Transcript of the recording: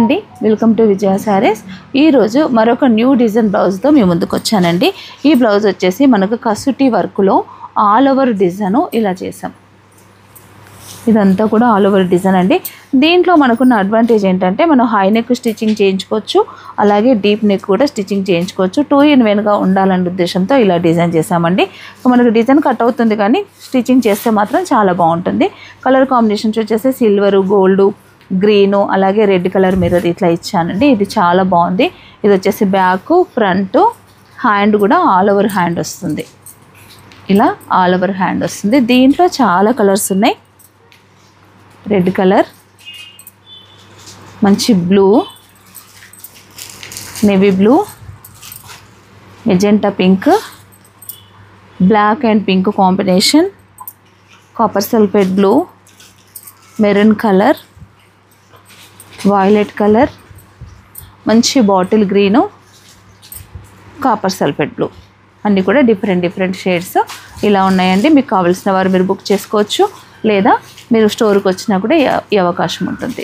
అండి, welcome to విజయ సారీస్. ఈరోజు మరొక న్యూ డిజైన్ బ్లౌజ్తో మీ ముందుకు వచ్చానండి. ఈ బ్లౌజ్ వచ్చేసి మనకు కసూటి వర్క్లో ఆల్ ఓవర్ డిజైన్ ఇలా చేసాం. ఇదంతా కూడా ఆల్ ఓవర్ డిజైన్ అండి. దీంట్లో మనకున్న అడ్వాంటేజ్ ఏంటంటే మనం హై నెక్ స్టిచ్చింగ్ చేయించుకోవచ్చు, అలాగే డీప్ నెక్ కూడా స్టిచ్చింగ్ చేయించుకోవచ్చు. 2 in 1గా ఉండాలనే ఉద్దేశంతో ఇలా డిజైన్ చేసామండి. మనకు డిజైన్ కట్ అవుతుంది కానీ స్టిచ్చింగ్ చేస్తే మాత్రం చాలా బాగుంటుంది. కలర్ కాంబినేషన్స్ వచ్చేసి సిల్వరు, గోల్డ్, గ్రీను, అలాగే రెడ్ కలర్ మిర్రర్ ఇట్లా ఇచ్చానండి. ఇది చాలా బాగుంది. ఇది వచ్చేసి బ్యాక్, ఫ్రంట్, హ్యాండ్ కూడా ఆల్ ఓవర్ హ్యాండ్ వస్తుంది. ఇలా ఆల్ ఓవర్ హ్యాండ్ వస్తుంది. దీంట్లో చాలా కలర్స్ ఉన్నాయి. రెడ్ కలర్, మంచి blue, navy blue, magenta pink, black and pink combination, copper sulphate blue, maroon colour, violet colour, మంచి bottle green, copper sulphate blue, అన్నీ కూడా డిఫరెంట్ షేడ్స్ ఇలా ఉన్నాయండి. మీకు కావాల్సిన వారు మీరు బుక్ చేసుకోవచ్చు, లేదా మీరు స్టోర్కి వచ్చినా కూడా ఈ అవకాశం ఉంటుంది.